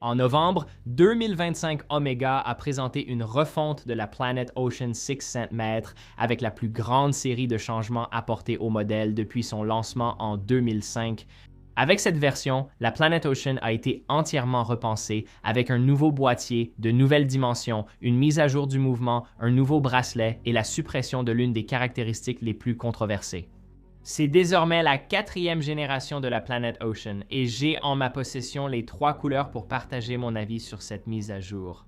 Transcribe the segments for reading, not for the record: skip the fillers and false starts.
En novembre, 2025 Omega a présenté une refonte de la Planet Ocean 600 mètres avec la plus grande série de changements apportés au modèle depuis son lancement en 2005. Avec cette version, la Planet Ocean a été entièrement repensée avec un nouveau boîtier, de nouvelles dimensions, une mise à jour du mouvement, un nouveau bracelet et la suppression de l'une des caractéristiques les plus controversées. C'est désormais la 4e génération de la Planet Ocean et j'ai en ma possession les 3 couleurs pour partager mon avis sur cette mise à jour.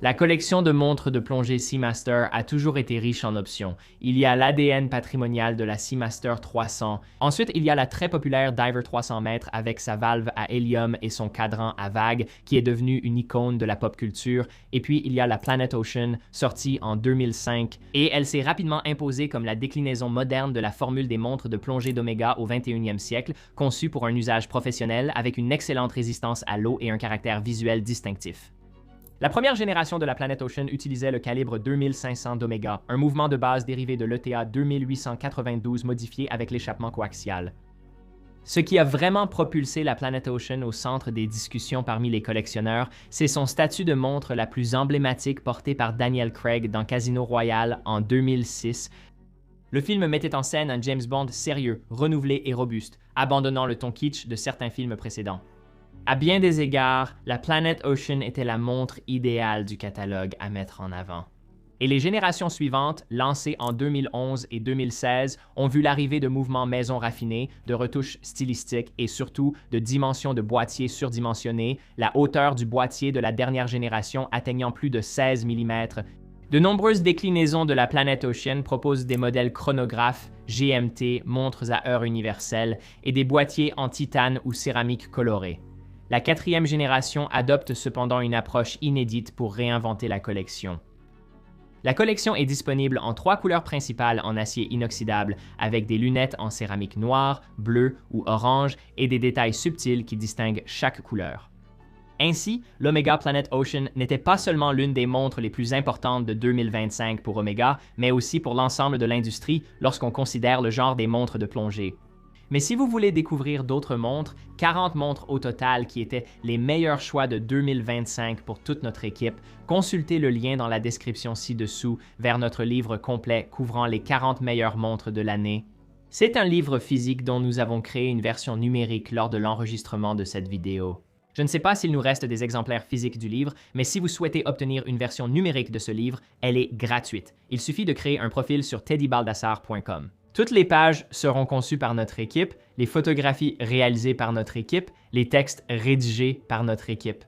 La collection de montres de plongée Seamaster a toujours été riche en options. Il y a l'ADN patrimonial de la Seamaster 300. Ensuite, il y a la très populaire Diver 300 mètres avec sa valve à hélium et son cadran à vagues qui est devenue une icône de la pop culture. Et puis, il y a la Planet Ocean, sortie en 2005. Et elle s'est rapidement imposée comme la déclinaison moderne de la formule des montres de plongée d'Omega au 21e siècle, conçue pour un usage professionnel avec une excellente résistance à l'eau et un caractère visuel distinctif. La première génération de la Planet Ocean utilisait le calibre 2500 d'Omega, un mouvement de base dérivé de l'ETA 2892 modifié avec l'échappement coaxial. Ce qui a vraiment propulsé la Planet Ocean au centre des discussions parmi les collectionneurs, c'est son statut de montre la plus emblématique portée par Daniel Craig dans Casino Royale en 2006. Le film mettait en scène un James Bond sérieux, renouvelé et robuste, abandonnant le ton kitsch de certains films précédents. À bien des égards, la Planet Ocean était la montre idéale du catalogue à mettre en avant. Et les générations suivantes, lancées en 2011 et 2016, ont vu l'arrivée de mouvements maison raffinés, de retouches stylistiques et surtout de dimensions de boîtier surdimensionnées, la hauteur du boîtier de la dernière génération atteignant plus de 16 mm. De nombreuses déclinaisons de la Planet Ocean proposent des modèles chronographes, GMT, montres à heure universelle et des boîtiers en titane ou céramique colorée. La 4e génération adopte cependant une approche inédite pour réinventer la collection. La collection est disponible en 3 couleurs principales en acier inoxydable avec des lunettes en céramique noire, bleue ou orange et des détails subtils qui distinguent chaque couleur. Ainsi, l'Omega Planet Ocean n'était pas seulement l'une des montres les plus importantes de 2025 pour Omega, mais aussi pour l'ensemble de l'industrie lorsqu'on considère le genre des montres de plongée. Mais si vous voulez découvrir d'autres montres, 40 montres au total qui étaient les meilleurs choix de 2025 pour toute notre équipe, consultez le lien dans la description ci-dessous vers notre livre complet couvrant les 40 meilleures montres de l'année. C'est un livre physique dont nous avons créé une version numérique lors de l'enregistrement de cette vidéo. Je ne sais pas s'il nous reste des exemplaires physiques du livre, mais si vous souhaitez obtenir une version numérique de ce livre, elle est gratuite. Il suffit de créer un profil sur teddybaldassar.com. Toutes les pages seront conçues par notre équipe, les photographies réalisées par notre équipe, les textes rédigés par notre équipe.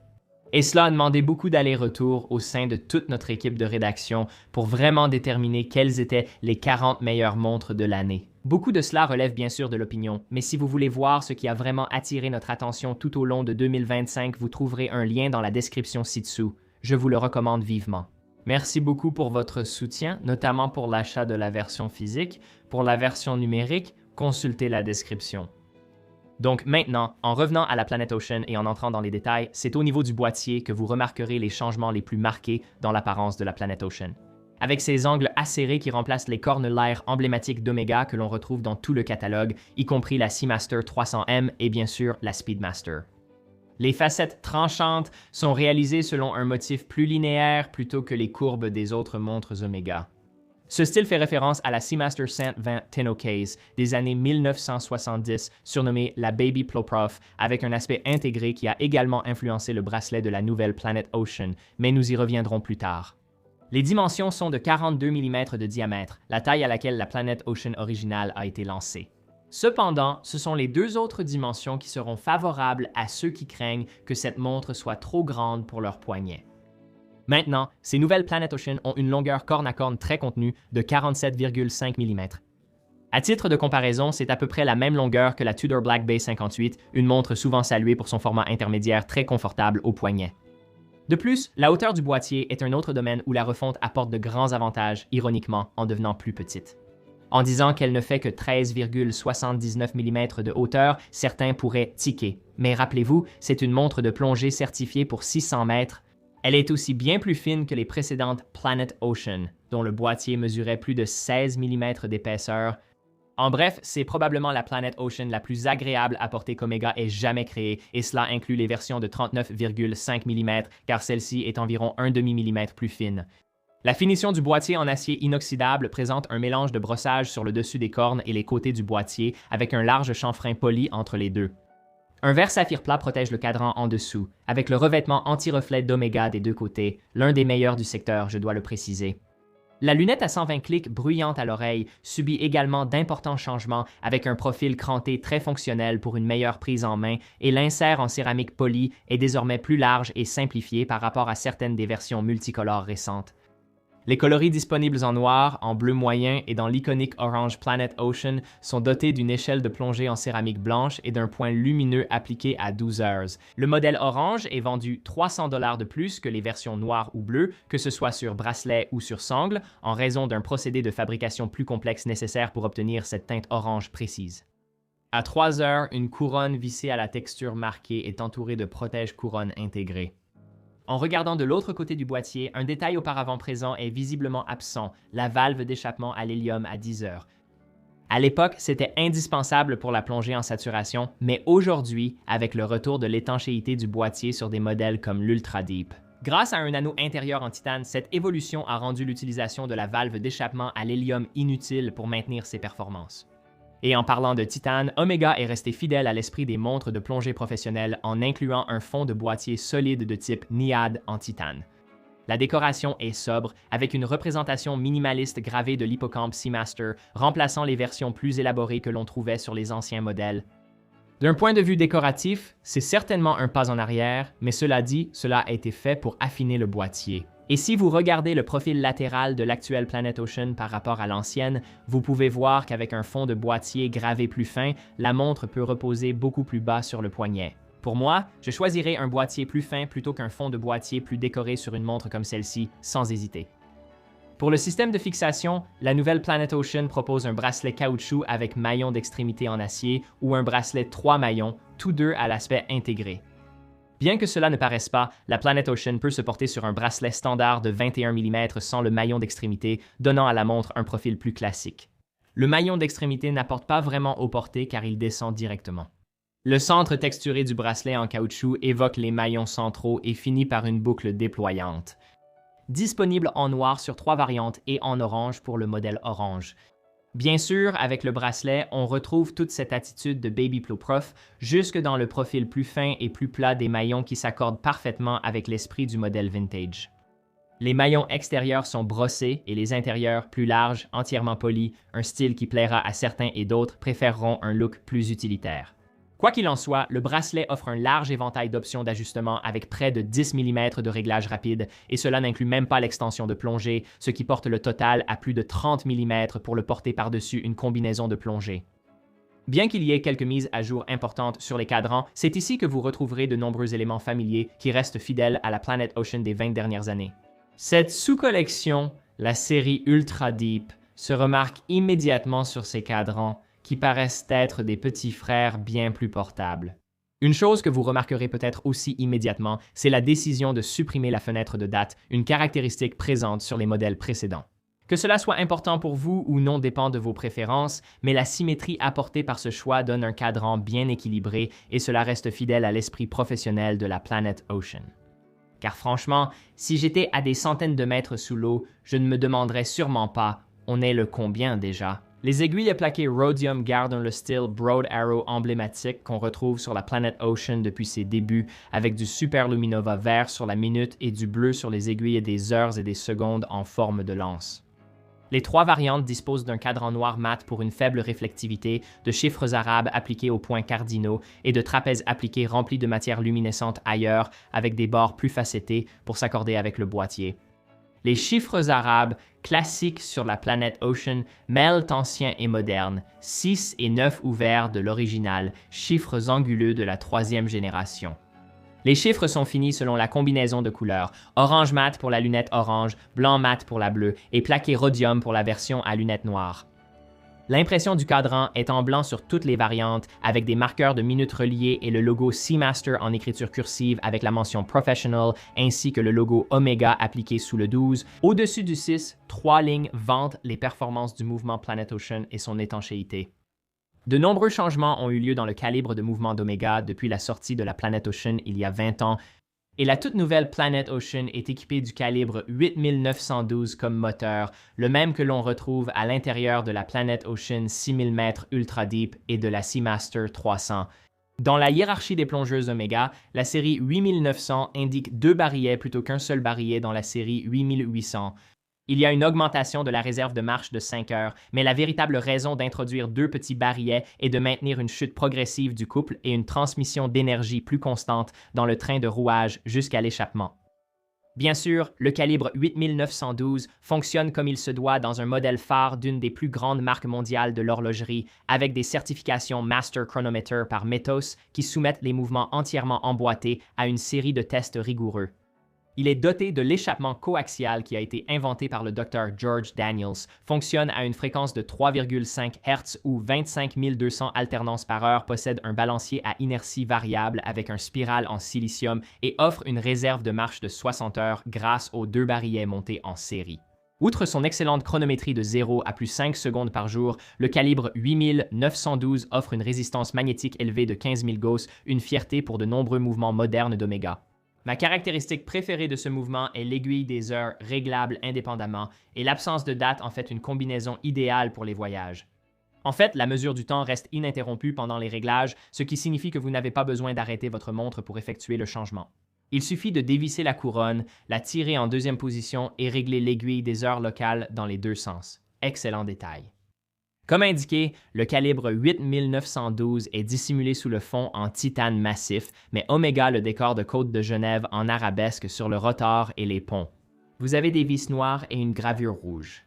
Et cela a demandé beaucoup d'allers-retours au sein de toute notre équipe de rédaction pour vraiment déterminer quelles étaient les 40 meilleures montres de l'année. Beaucoup de cela relève bien sûr de l'opinion, mais si vous voulez voir ce qui a vraiment attiré notre attention tout au long de 2025, vous trouverez un lien dans la description ci-dessous. Je vous le recommande vivement. Merci beaucoup pour votre soutien, notamment pour l'achat de la version physique. Pour la version numérique, consultez la description. Donc maintenant, en revenant à la Planet Ocean et en entrant dans les détails, c'est au niveau du boîtier que vous remarquerez les changements les plus marqués dans l'apparence de la Planet Ocean. Avec ses angles acérés qui remplacent les cornes-laires emblématiques d'Omega que l'on retrouve dans tout le catalogue, y compris la Seamaster 300M et bien sûr la Speedmaster. Les facettes tranchantes sont réalisées selon un motif plus linéaire plutôt que les courbes des autres montres Omega. Ce style fait référence à la Seamaster 120 Tenno Case des années 1970, surnommée la Baby Ploprof, avec un aspect intégré qui a également influencé le bracelet de la nouvelle Planet Ocean, mais nous y reviendrons plus tard. Les dimensions sont de 42 mm de diamètre, la taille à laquelle la Planet Ocean originale a été lancée. Cependant, ce sont les 2 autres dimensions qui seront favorables à ceux qui craignent que cette montre soit trop grande pour leur poignet. Maintenant, ces nouvelles Planet Ocean ont une longueur corne à corne très contenue de 47,5 mm. À titre de comparaison, c'est à peu près la même longueur que la Tudor Black Bay 58, une montre souvent saluée pour son format intermédiaire très confortable au poignet. De plus, la hauteur du boîtier est un autre domaine où la refonte apporte de grands avantages, ironiquement, en devenant plus petite. En disant qu'elle ne fait que 13,79 mm de hauteur, certains pourraient tiquer. Mais rappelez-vous, c'est une montre de plongée certifiée pour 600 mètres. Elle est aussi bien plus fine que les précédentes Planet Ocean, dont le boîtier mesurait plus de 16 mm d'épaisseur. En bref, c'est probablement la Planet Ocean la plus agréable à porter qu'Omega ait jamais créée, et cela inclut les versions de 39,5 mm, car celle-ci est environ 1/2 mm plus fine. La finition du boîtier en acier inoxydable présente un mélange de brossage sur le dessus des cornes et les côtés du boîtier, avec un large chanfrein poli entre les deux. Un verre saphir plat protège le cadran en dessous, avec le revêtement anti-reflet d'Omega des deux côtés, l'un des meilleurs du secteur, je dois le préciser. La lunette à 120 clics bruyante à l'oreille subit également d'importants changements avec un profil cranté très fonctionnel pour une meilleure prise en main et l'insert en céramique polie est désormais plus large et simplifié par rapport à certaines des versions multicolores récentes. Les coloris disponibles en noir, en bleu moyen et dans l'iconique orange Planet Ocean sont dotés d'une échelle de plongée en céramique blanche et d'un point lumineux appliqué à 12 heures. Le modèle orange est vendu 300 $ de plus que les versions noires ou bleues, que ce soit sur bracelet ou sur sangle, en raison d'un procédé de fabrication plus complexe nécessaire pour obtenir cette teinte orange précise. À 3 heures, une couronne vissée à la texture marquée est entourée de protège-couronne intégrés. En regardant de l'autre côté du boîtier, un détail auparavant présent est visiblement absent, la valve d'échappement à l'hélium à 10 heures. À l'époque, c'était indispensable pour la plongée en saturation, mais aujourd'hui, avec le retour de l'étanchéité du boîtier sur des modèles comme l'Ultra Deep. Grâce à un anneau intérieur en titane, cette évolution a rendu l'utilisation de la valve d'échappement à l'hélium inutile pour maintenir ses performances. Et en parlant de titane, Omega est resté fidèle à l'esprit des montres de plongée professionnelles en incluant un fond de boîtier solide de type NIAD en titane. La décoration est sobre, avec une représentation minimaliste gravée de l'hippocampe Seamaster, remplaçant les versions plus élaborées que l'on trouvait sur les anciens modèles. D'un point de vue décoratif, c'est certainement un pas en arrière, mais cela dit, cela a été fait pour affiner le boîtier. Et si vous regardez le profil latéral de l'actuelle Planet Ocean par rapport à l'ancienne, vous pouvez voir qu'avec un fond de boîtier gravé plus fin, la montre peut reposer beaucoup plus bas sur le poignet. Pour moi, je choisirais un boîtier plus fin plutôt qu'un fond de boîtier plus décoré sur une montre comme celle-ci, sans hésiter. Pour le système de fixation, la nouvelle Planet Ocean propose un bracelet caoutchouc avec maillon d'extrémité en acier ou un bracelet 3 maillons, tous deux à l'aspect intégré. Bien que cela ne paraisse pas, la Planet Ocean peut se porter sur un bracelet standard de 21 mm sans le maillon d'extrémité, donnant à la montre un profil plus classique. Le maillon d'extrémité n'apporte pas vraiment au porté car il descend directement. Le centre texturé du bracelet en caoutchouc évoque les maillons centraux et finit par une boucle déployante. Disponible en noir sur 3 variantes et en orange pour le modèle orange. Bien sûr, avec le bracelet, on retrouve toute cette attitude de Baby Plo Prof jusque dans le profil plus fin et plus plat des maillons qui s'accordent parfaitement avec l'esprit du modèle vintage. Les maillons extérieurs sont brossés et les intérieurs plus larges, entièrement polis, un style qui plaira à certains et d'autres préféreront un look plus utilitaire. Quoi qu'il en soit, le bracelet offre un large éventail d'options d'ajustement avec près de 10 mm de réglage rapide et cela n'inclut même pas l'extension de plongée, ce qui porte le total à plus de 30 mm pour le porter par-dessus une combinaison de plongée. Bien qu'il y ait quelques mises à jour importantes sur les cadrans, c'est ici que vous retrouverez de nombreux éléments familiers qui restent fidèles à la Planet Ocean des 20 dernières années. Cette sous-collection, la série Ultra Deep, se remarque immédiatement sur ces cadrans qui paraissent être des petits frères bien plus portables. Une chose que vous remarquerez peut-être aussi immédiatement, c'est la décision de supprimer la fenêtre de date, une caractéristique présente sur les modèles précédents. Que cela soit important pour vous ou non dépend de vos préférences, mais la symétrie apportée par ce choix donne un cadran bien équilibré et cela reste fidèle à l'esprit professionnel de la Planet Ocean. Car franchement, si j'étais à des centaines de mètres sous l'eau, je ne me demanderais sûrement pas « on est le combien déjà ?» Les aiguilles à plaquer Rhodium gardent le style Broad Arrow emblématique qu'on retrouve sur la Planet Ocean depuis ses débuts, avec du Superluminova vert sur la minute et du bleu sur les aiguilles des heures et des secondes en forme de lance. Les 3 variantes disposent d'un cadran noir mat pour une faible réflectivité, de chiffres arabes appliqués aux points cardinaux et de trapèzes appliqués remplis de matière luminescente ailleurs, avec des bords plus facettés pour s'accorder avec le boîtier. Les chiffres arabes, classiques sur la Planet Ocean, mêlent ancien et moderne, 6 et 9 ouverts de l'original, chiffres anguleux de la 3e génération. Les chiffres sont finis selon la combinaison de couleurs, orange mat pour la lunette orange, blanc mat pour la bleue et plaqué rhodium pour la version à lunettes noires. L'impression du cadran est en blanc sur toutes les variantes avec des marqueurs de minutes reliés et le logo Seamaster en écriture cursive avec la mention Professional ainsi que le logo Omega appliqué sous le 12. Au-dessus du 6, 3 lignes vantent les performances du mouvement Planet Ocean et son étanchéité. De nombreux changements ont eu lieu dans le calibre de mouvement d'Omega depuis la sortie de la Planet Ocean il y a 20 ans, et la toute nouvelle Planet Ocean est équipée du calibre 8912 comme moteur, le même que l'on retrouve à l'intérieur de la Planet Ocean 6000 m Ultra Deep et de la Seamaster 300. Dans la hiérarchie des plongeuses Omega, la série 8900 indique 2 barillets plutôt qu'un seul barillet dans la série 8800. Il y a une augmentation de la réserve de marche de 5 heures, mais la véritable raison d'introduire 2 petits barillets est de maintenir une chute progressive du couple et une transmission d'énergie plus constante dans le train de rouage jusqu'à l'échappement. Bien sûr, le calibre 8912 fonctionne comme il se doit dans un modèle phare d'une des plus grandes marques mondiales de l'horlogerie, avec des certifications Master Chronometer par Metos qui soumettent les mouvements entièrement emboîtés à une série de tests rigoureux. Il est doté de l'échappement coaxial qui a été inventé par le Dr George Daniels, fonctionne à une fréquence de 3,5 Hz ou 25 200 alternances par heure, possède un balancier à inertie variable avec un spiral en silicium et offre une réserve de marche de 60 heures grâce aux 2 barillets montés en série. Outre son excellente chronométrie de 0 à plus 5 secondes par jour, le calibre 8912 offre une résistance magnétique élevée de 15 000 Gauss, une fierté pour de nombreux mouvements modernes d'Omega. Ma caractéristique préférée de ce mouvement est l'aiguille des heures réglable indépendamment et l'absence de date en fait une combinaison idéale pour les voyages. En fait, la mesure du temps reste ininterrompue pendant les réglages, ce qui signifie que vous n'avez pas besoin d'arrêter votre montre pour effectuer le changement. Il suffit de dévisser la couronne, la tirer en deuxième position et régler l'aiguille des heures locales dans les 2 sens. Excellent détail. Comme indiqué, le calibre 8912 est dissimulé sous le fond en titane massif, mais Omega le décore de côte de Genève en arabesque sur le rotor et les ponts. Vous avez des vis noires et une gravure rouge.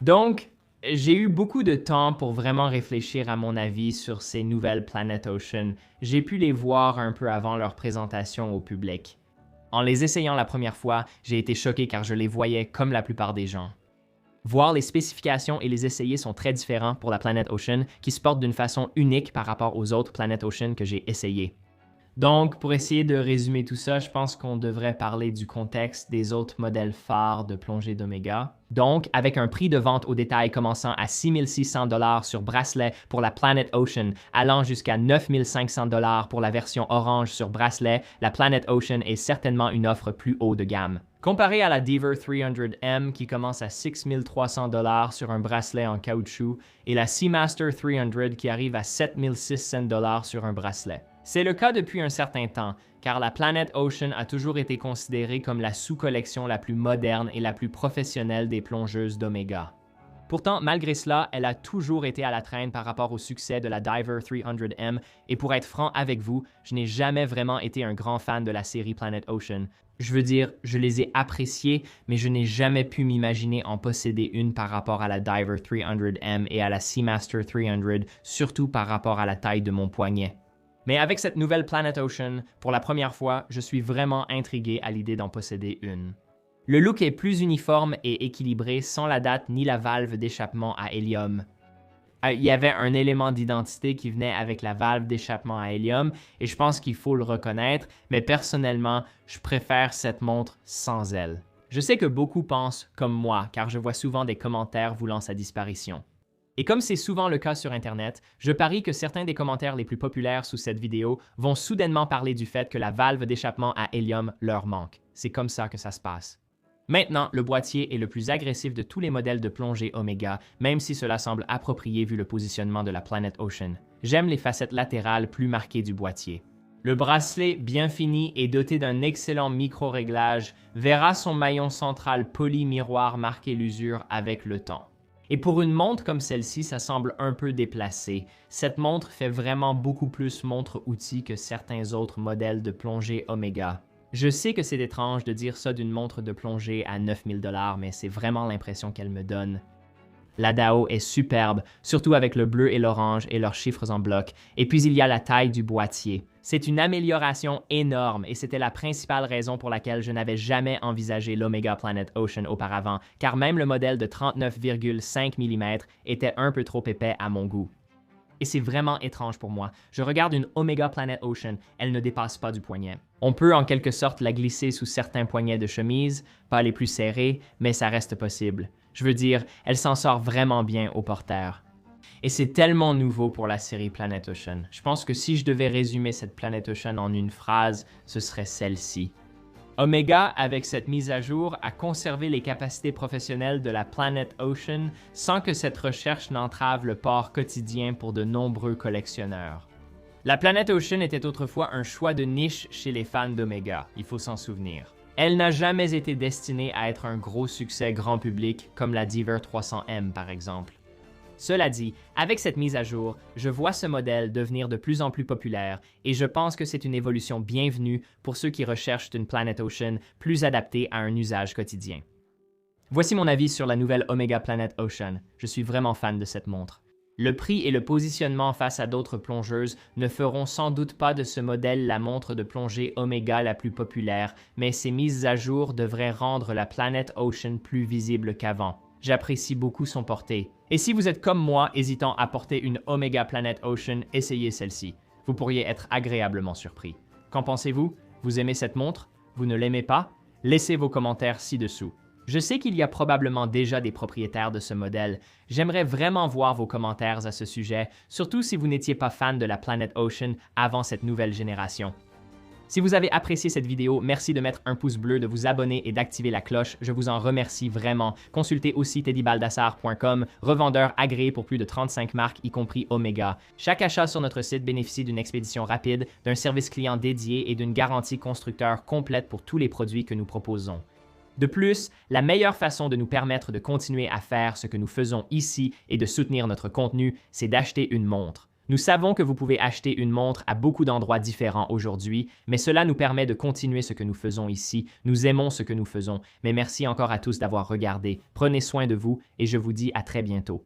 Donc, j'ai eu beaucoup de temps pour vraiment réfléchir à mon avis sur ces nouvelles Planet Ocean. J'ai pu les voir un peu avant leur présentation au public. En les essayant la première fois, j'ai été choqué car je les voyais comme la plupart des gens. Voir les spécifications et les essayer sont très différents pour la Planet Ocean, qui se porte d'une façon unique par rapport aux autres Planet Ocean que j'ai essayées. Donc, pour essayer de résumer tout ça, je pense qu'on devrait parler du contexte des autres modèles phares de plongée d'Omega. Donc, avec un prix de vente au détail commençant à 6 600 $ sur bracelet pour la Planet Ocean, allant jusqu'à 9 500 $ pour la version orange sur bracelet, la Planet Ocean est certainement une offre plus haut de gamme. Comparé à la Deaver 300M qui commence à 6 300 $ sur un bracelet en caoutchouc et la Seamaster 300 qui arrive à 7 600 $ sur un bracelet. C'est le cas depuis un certain temps, car la Planet Ocean a toujours été considérée comme la sous-collection la plus moderne et la plus professionnelle des plongeuses d'Omega. Pourtant, malgré cela, elle a toujours été à la traîne par rapport au succès de la Diver 300M, et pour être franc avec vous, je n'ai jamais vraiment été un grand fan de la série Planet Ocean. Je veux dire, je les ai appréciées, mais je n'ai jamais pu m'imaginer en posséder une par rapport à la Diver 300M et à la Seamaster 300, surtout par rapport à la taille de mon poignet. Mais avec cette nouvelle Planet Ocean, pour la première fois, je suis vraiment intrigué à l'idée d'en posséder une. Le look est plus uniforme et équilibré sans la date ni la valve d'échappement à hélium. Il y avait un élément d'identité qui venait avec la valve d'échappement à hélium et je pense qu'il faut le reconnaître, mais personnellement, je préfère cette montre sans elle. Je sais que beaucoup pensent comme moi, car je vois souvent des commentaires voulant sa disparition. Et comme c'est souvent le cas sur Internet, je parie que certains des commentaires les plus populaires sous cette vidéo vont soudainement parler du fait que la valve d'échappement à hélium leur manque. C'est comme ça que ça se passe. Maintenant, le boîtier est le plus agressif de tous les modèles de plongée Omega, même si cela semble approprié vu le positionnement de la Planet Ocean. J'aime les facettes latérales plus marquées du boîtier. Le bracelet, bien fini et doté d'un excellent micro-réglage, verra son maillon central poli-miroir marquer l'usure avec le temps. Et pour une montre comme celle-ci, ça semble un peu déplacé. Cette montre fait vraiment beaucoup plus montre-outil que certains autres modèles de plongée Omega. Je sais que c'est étrange de dire ça d'une montre de plongée à 9 000 $, mais c'est vraiment l'impression qu'elle me donne. La Dao est superbe, surtout avec le bleu et l'orange et leurs chiffres en bloc. Et puis il y a la taille du boîtier. C'est une amélioration énorme et c'était la principale raison pour laquelle je n'avais jamais envisagé l'Omega Planet Ocean auparavant, car même le modèle de 39,5 mm était un peu trop épais à mon goût. Et c'est vraiment étrange pour moi. Je regarde une Omega Planet Ocean, elle ne dépasse pas du poignet. On peut en quelque sorte la glisser sous certains poignets de chemise, pas les plus serrés, mais ça reste possible. Je veux dire, elle s'en sort vraiment bien au porteur. Et c'est tellement nouveau pour la série Planet Ocean. Je pense que si je devais résumer cette Planet Ocean en une phrase, ce serait celle-ci. Omega, avec cette mise à jour, a conservé les capacités professionnelles de la Planet Ocean sans que cette recherche n'entrave le port quotidien pour de nombreux collectionneurs. La Planet Ocean était autrefois un choix de niche chez les fans d'Omega, il faut s'en souvenir. Elle n'a jamais été destinée à être un gros succès grand public comme la Diver 300M par exemple. Cela dit, avec cette mise à jour, je vois ce modèle devenir de plus en plus populaire et je pense que c'est une évolution bienvenue pour ceux qui recherchent une Planet Ocean plus adaptée à un usage quotidien. Voici mon avis sur la nouvelle Omega Planet Ocean. Je suis vraiment fan de cette montre. Le prix et le positionnement face à d'autres plongeuses ne feront sans doute pas de ce modèle la montre de plongée Omega la plus populaire, mais ces mises à jour devraient rendre la Planet Ocean plus visible qu'avant. J'apprécie beaucoup son porté. Et si vous êtes comme moi, hésitant à porter une Omega Planet Ocean, essayez celle-ci. Vous pourriez être agréablement surpris. Qu'en pensez-vous? Vous aimez cette montre? Vous ne l'aimez pas? Laissez vos commentaires ci-dessous. Je sais qu'il y a probablement déjà des propriétaires de ce modèle. J'aimerais vraiment voir vos commentaires à ce sujet, surtout si vous n'étiez pas fan de la Planet Ocean avant cette nouvelle génération. Si vous avez apprécié cette vidéo, merci de mettre un pouce bleu, de vous abonner et d'activer la cloche. Je vous en remercie vraiment. Consultez aussi teddybaldassar.com, revendeur agréé pour plus de 35 marques, y compris Omega. Chaque achat sur notre site bénéficie d'une expédition rapide, d'un service client dédié et d'une garantie constructeur complète pour tous les produits que nous proposons. De plus, la meilleure façon de nous permettre de continuer à faire ce que nous faisons ici et de soutenir notre contenu, c'est d'acheter une montre. Nous savons que vous pouvez acheter une montre à beaucoup d'endroits différents aujourd'hui, mais cela nous permet de continuer ce que nous faisons ici. Nous aimons ce que nous faisons, mais merci encore à tous d'avoir regardé. Prenez soin de vous et je vous dis à très bientôt.